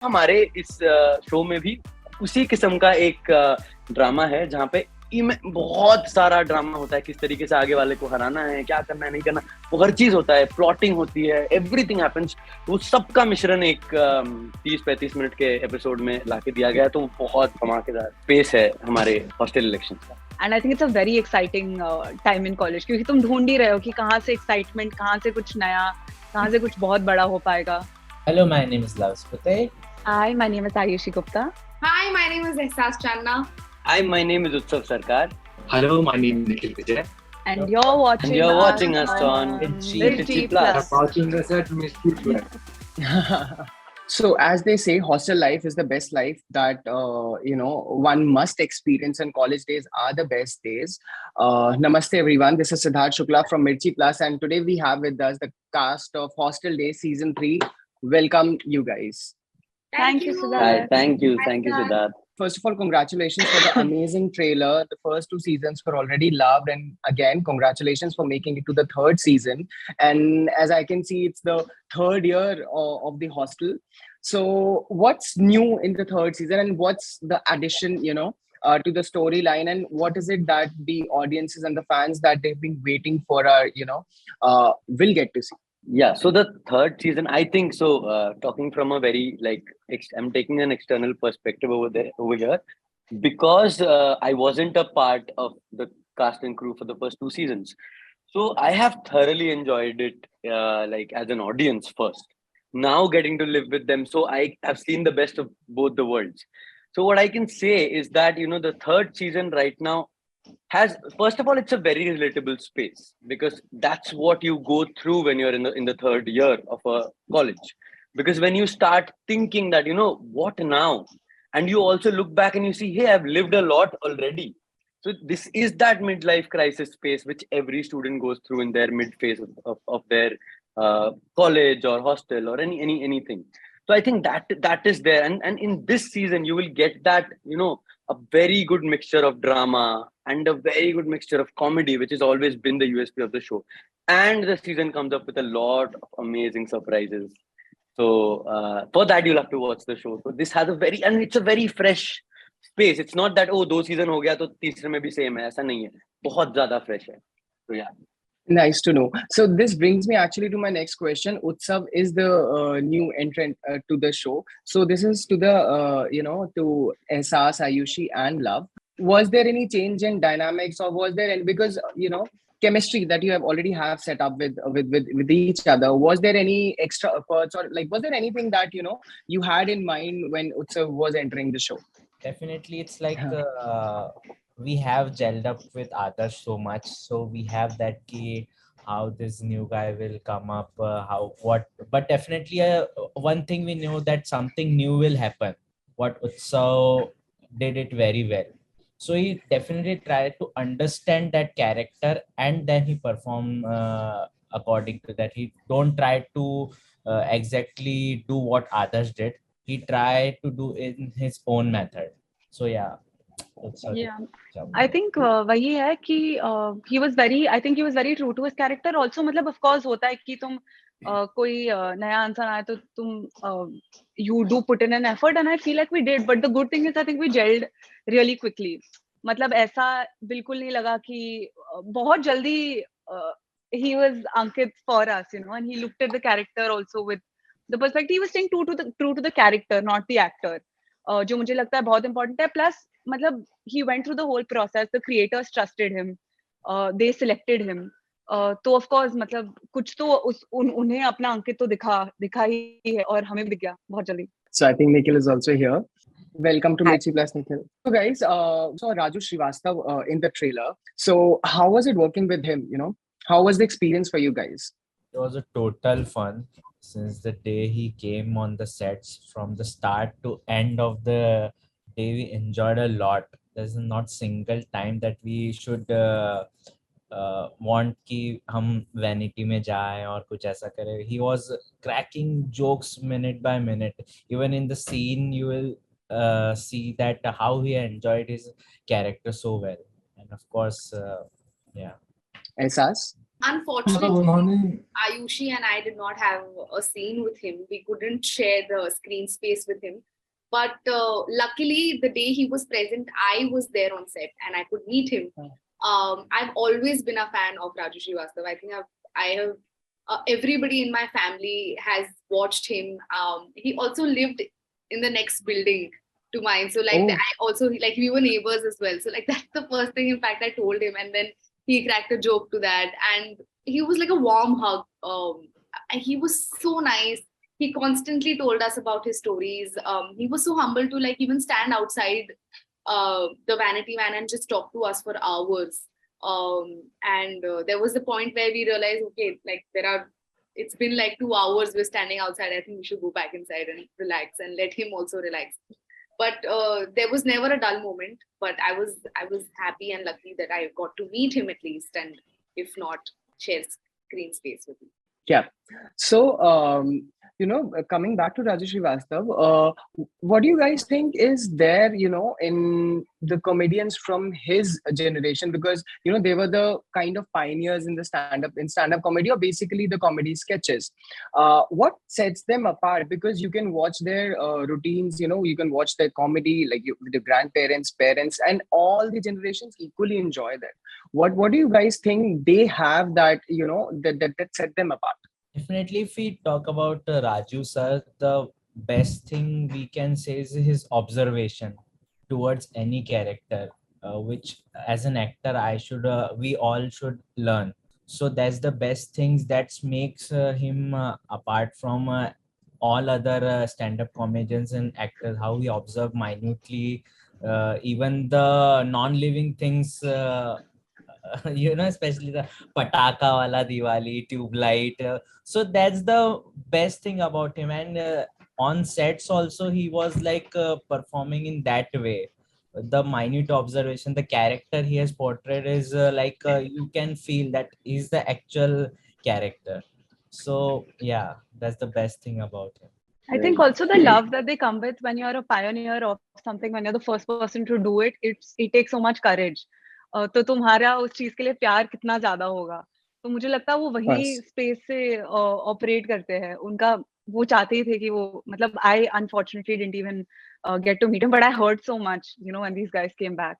हमारे इस शो में भी उसी किस्म का एक ड्रामा है जहाँ पे बहुत सारा ड्रामा होता है, किस तरीके से आगे वाले को हराना है, क्या करना है, नहीं करना, वो हर चीज होता है, प्लॉटिंग होती है, एवरीथिंग हैपेंस। वो सबका मिश्रण एक 30-35 मिनट के एपिसोड में लाके दिया गया है, तो बहुत धमाकेदार पेस है हमारे हॉस्टल इलेक्शन का। And I think it's a very exciting time in college, क्योंकि तुम ढूंढ ही रहे हो कि कहाँ से एक्साइटमेंट, कहाँ से कुछ नया, कहाँ से कुछ बहुत बड़ा हो पाएगा. Hello, my name is Luv Vispute. Hi, my name is Aayushi Gupta. Hi, my name is Ahsaas Channa. Hi, my name is Utsav Sarkar. Hello, my name is Nikhil Vijay. And you're watching us on Mirchi Plus. Watching us at Mirchi Plus. So, as they say, hostel life is the best life that one must experience, and college days are the best days. Namaste, everyone. This is Siddharth Shukla from Mirchi Plus, and today we have with us the cast of Hostel Daze Season 3. Welcome, you guys. Thank you, Siddharth. Thank you, Siddharth. First of all, congratulations for the amazing trailer. The first 2 seasons were already loved, and again, congratulations for making it to the 3rd season. And as I can see, it's the 3rd year of the hostel. So, what's new in the 3rd season, and what's the addition, to the storyline, and what is it that the audiences and the fans that they've been waiting for, will get to see? Yeah, so the 3rd season, I think so. Talking from a very I'm taking an external perspective over here, because I wasn't a part of the cast and crew for the first 2 seasons. So I have thoroughly enjoyed it, as an audience first. Now getting to live with them, so I have seen the best of both the worlds. So what I can say is that the 3rd season right now has, first of all, it's a very relatable space, because that's what you go through when you're in the 3rd year of a college. Because when you start thinking that what now, and you also look back and you see, hey, I've lived a lot already. So this is that midlife crisis space which every student goes through in their mid phase of their college or hostel or anything. So I think that is there, and in this season you will get that a very good mixture of drama and a very good mixture of comedy, which has always been the USP of the show. And the season comes up with a lot of amazing surprises. So for that, you'll have to watch the show. So this has it's a very fresh space. It's not that, oh, 2 season हो गया तो तीसरे में भी same है. ऐसा नहीं है. बहुत ज़्यादा fresh है. So yeah. Nice to know. So this brings me actually to my next question. Utsav is the new entrant to the show. So this is to the, to Ahsaas, Aayushi and Luv. Was there any change in dynamics, or was there any, because, chemistry that you already have set up with each other, was there any extra efforts, or was there anything that, you had in mind when Utsav was entering the show? Definitely, it's like we have gelled up with others so much, so we have that key how this new guy will come up, but definitely one thing we know, that something new will happen. What Utsav did it very well, so he definitely tried to understand that character, and then he perform according to that. He don't try to exactly do what others did. He tried to do it in his own method. So yeah. I think वही है कि he was very true to his character also. मतलब of course होता है कि तुम कोई नया इंसान आए तो तुम you do put in an effort, and I feel like we did, but the good thing is I think we gelled really quickly. मतलब ऐसा बिल्कुल नहीं लगा कि बहुत जल्दी he was Ankit for us, and he looked at the character also with the perspective. He was staying true to the character, not the actor. जो मुझे लगता है बहुत important है. Plus मतलब he went through the whole process. The creators trusted him. They selected him. तो of course मतलब कुछ तो उन्हें अपना अंकित तो दिखा ही है, और हमें भी दिख गया बहुत जल्दी. So I think Nikhil is also here. Welcome to Mirchi Plus, Nikhil. So guys, saw Raju Srivastav in the trailer. So how was it working with him? How was the experience for you guys? It was a total fun. Since the day he came on the sets, from the start to end of the day, we enjoyed a lot. There's not single time that we should want कि हम vanity में जाएं और कुछ ऐसा करें. He was cracking jokes minute by minute. Even in the scene, you will see that how he enjoyed his character so well. And of course, yeah. Ahsaas? Unfortunately, Aayushi and I did not have a scene with him. We couldn't share the screen space with him. But luckily, the day he was present, I was there on set and I could meet him. I've always been a fan of Raju Srivastava. I think I have everybody in my family has watched him. He also lived in the next building to mine. So like I also like we were neighbors as well. So like that's the first thing. In fact, I told him, and then he cracked a joke to that, and he was like a warm hug. And he was so nice. He constantly told us about his stories. He was so humble to like even stand outside the vanity van and just talk to us for hours. And there was a point where we realized, okay, like it's been like 2 hours we're standing outside. I think we should go back inside and relax and let him also relax. But there was never a dull moment. But I was happy and lucky that I got to meet him at least, and if not, share screen space with him. Yeah. So, coming back to Raju Srivastava, what do you guys think is there, in the comedians from his generation? Because, they were the kind of pioneers in stand-up comedy, or basically the comedy sketches. What sets them apart? Because you can watch their routines, you can watch their comedy, like the grandparents, parents, and all the generations equally enjoy that. What do you guys think they have that, that set them apart? Definitely, if we talk about Raju sir, the best thing we can say is his observation towards any character, which as an actor we all should learn. So that's the best things that makes him apart from all other stand-up comedians and actors. How he observe minutely, even the non-living things. Especially the pataka wala Diwali, tube light. So that's the best thing about him. And on sets also, he was like performing in that way. The minute observation, the character he has portrayed is you can feel that he's the actual character. So yeah, that's the best thing about him. I think also the love that they come with when you're a pioneer of something, when you're the first person to do it, it takes so much courage. तो तुम्हारा उस चीज के लिए प्यार कितना ज्यादा होगा, तो मुझे लगता है वो वही स्पेस से ऑपरेट करते हैं. उनका वो चाहते ही थे कि वो मतलब I unfortunately didn't even get to meet him, but I heard so much, when these guys came back,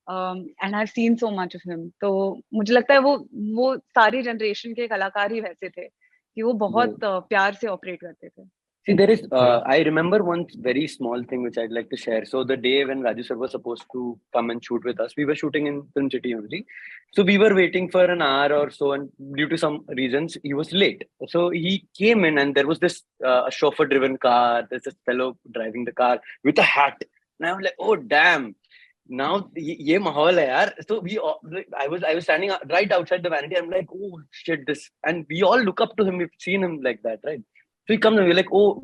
and I've seen so much of him. तो मुझे लगता है वो सारी जनरेशन के कलाकार ही वैसे थे कि वो बहुत प्यार से ऑपरेट करते थे. See, there is, I remember one very small thing which I'd like to share. So the day when Raju sir was supposed to come and shoot with us, we were shooting in Film City only. So we were waiting for an hour or so, and due to some reasons, he was late. So he came in, and there was this chauffeur-driven car. There's this fellow driving the car with a hat. And I was like, oh, damn. Now, ye mahal hai yaar. So I was standing right outside the vanity. I'm like, oh, shit, this. And we all look up to him. We've seen him like that, right? So he comes and we're like, oh,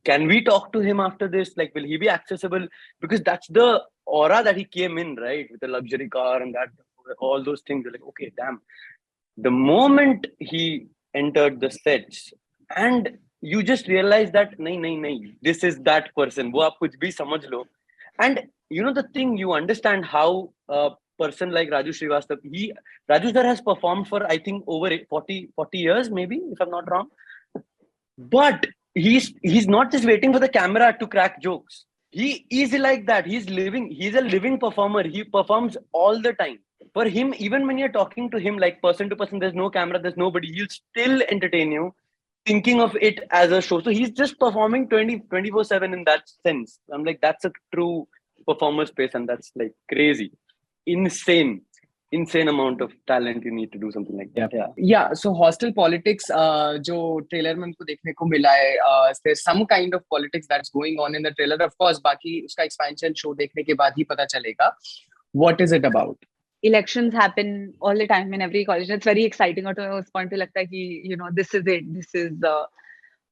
can we talk to him after this? Like, will he be accessible? Because that's the aura that he came in, right? With the luxury car and that, all those things. We're like, okay, damn. The moment he entered the sets, and you just realize that, nahi, this is that person. Wo aap kuch bhi samajh lo. And the thing, you understand how a person like Raju Srivastava, Raju sir has performed for, I think, over 40 years, maybe, if I'm not wrong. But he's not just waiting for the camera to crack jokes. He is like that. He's a living performer. He performs all the time. For him, even when you're talking to him like person to person, there's no camera, there's nobody, he'll still entertain you, thinking of it as a show. So he's just performing 24/7 in that sense. I'm like, that's a true performer space, and that's like crazy. Insane amount of talent you need to do something like that. Yeah. So hostel politics, जो trailer में हमको देखने को मिला है, there's some kind of politics that's going on in the trailer. Of course, बाकी उसका expansion show देखने के बाद ही पता चलेगा. What is it about? Elections happen all the time in every college. It's very exciting. और तो उस point पे लगता है कि this is it. This is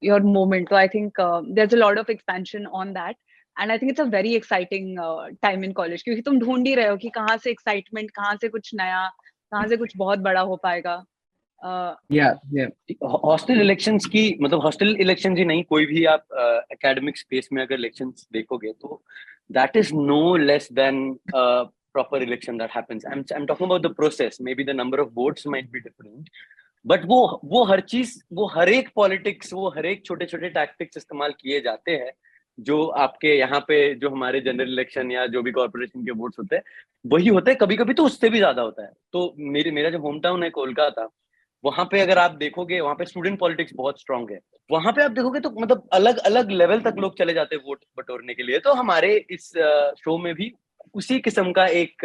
your moment. So I think there's a lot of expansion on that. And I think it's a very exciting time in college, क्योंकि तुम ढूंढ ही रहे हो कि कहाँ से excitement, कहाँ से कुछ नया, कहाँ से कुछ बहुत बड़ा हो पाएगा. हॉस्टल इलेक्शंस की मतलब हॉस्टल इलेक्शंस ही नहीं, कोई भी आप एकेडमिक स्पेस में अगर इलेक्शंस देखोगे तो that is no less than proper election that happens. I'm talking about the process. Maybe the number of votes might be different, but वो हर चीज, वो हर एक पॉलिटिक्स, वो हर एक छोटे छोटे टैक्टिक्स इस्तेमाल किए जाते हैं जो आपके यहाँ पे जो हमारे जनरल इलेक्शन या जो भी कॉर्पोरेशन के वोट्स होते हैं वही होते हैं, कभी कभी तो उससे भी ज्यादा होता है. तो मेरा जो होम टाउन है कोलकाता, वहां पे अगर आप देखोगे वहां पे स्टूडेंट पॉलिटिक्स बहुत स्ट्रांग है. वहां पे आप देखोगे तो मतलब अलग अलग लेवल तक लोग चले जाते हैं वोट बटोरने के लिए. तो हमारे इस शो में भी उसी किस्म का एक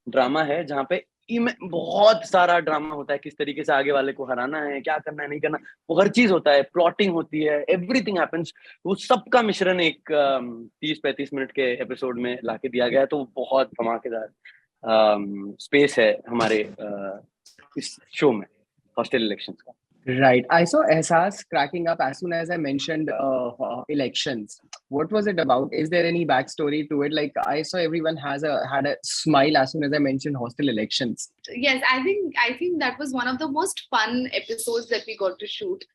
ड्रामा है जहाँ पे बहुत सारा ड्रामा होता है, किस तरीके से आगे वाले को हराना है, क्या करना है, नहीं करना, वो हर चीज होता है, प्लॉटिंग होती है, एवरीथिंग हैपेंस. वो सबका मिश्रण एक 30-35 मिनट के एपिसोड में लाके दिया गया है. तो बहुत धमाकेदार स्पेस है हमारे इस शो में हॉस्टल इलेक्शंस का. Right. I saw Ahsaas cracking up as soon as I mentioned elections. What was it about? Is there any backstory to it? Like I saw everyone had a smile as soon as I mentioned hostel elections. Yes, I think that was one of the most fun episodes that we got to shoot.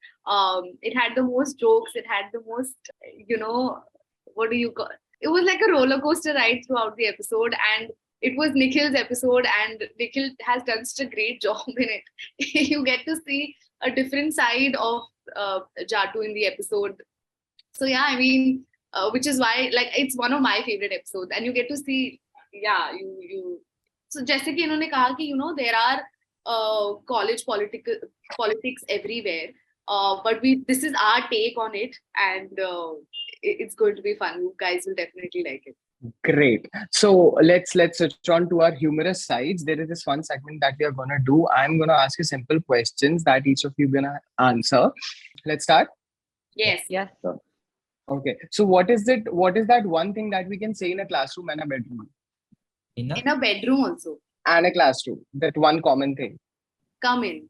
It had the most jokes. It had the most, what do you call? It was like a roller coaster ride throughout the episode, and it was Nikhil's episode, and Nikhil has done such a great job in it. You get to see a different side of Jatu in the episode. So yeah, I mean, which is why like it's one of my favorite episodes, and you get to see, you. So जैसे कि इन्होंने कहा कि there are college politics everywhere, but this is our take on it, and it's going to be fun. You guys will definitely like it. Great. So let's switch on to our humorous sides. There is this fun segment that we are gonna do. I'm gonna ask you simple questions that each of you gonna answer. Let's start. Yes. Yes. Okay. So what is that one thing that we can say in a classroom and a bedroom? In a bedroom also. And a classroom. That one common thing. Come in.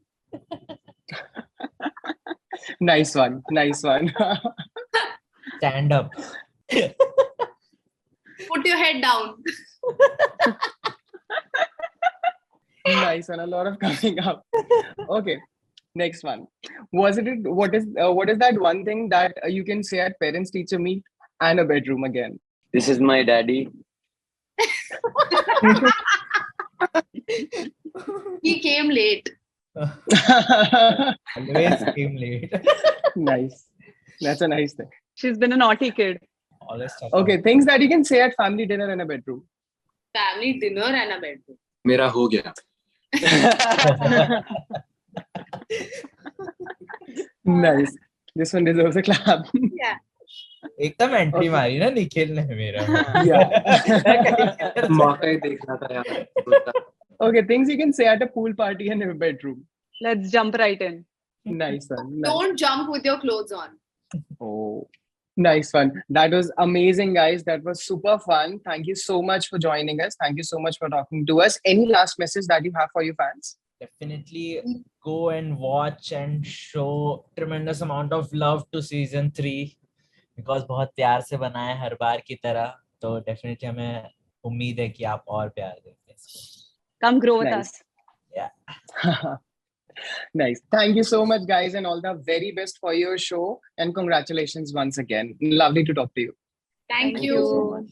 Nice one. Stand up. Put your head down. Nice one. A lot of coming up. Okay. Next one. What is that one thing that you can say at parents teacher meet and a bedroom again? This is my daddy. He came late. Always came late. Nice. That's a nice thing. She's been a naughty kid. Okay, things that you can say at family dinner and a bedroom. Family dinner and a bedroom. मेरा हो गया. Nice. This one deserves a clap. Yeah. एकदम entry मारी ना निखिल ने मेरा. मौका ही देखना था यार. Okay, things you can say at a pool party and a bedroom. Let's jump right in. Nice one. Nice. Don't jump with your clothes on. Oh, nice one. That was amazing, guys. That was super fun. Thank you so much for joining us. Thank you so much for talking to us. Any last message that you have for your fans? Definitely go and watch and show tremendous amount of love to season 3 because बहुत प्यार से बना है हर बार की तरह. तो definitely हमें उम्मीद है कि आप और प्यार देंगे. Come grow with Nice. us. Yeah. Nice. Thank you so much, guys, and all the very best for your show. And congratulations once again. Lovely to talk to you. Thank Thank you. you.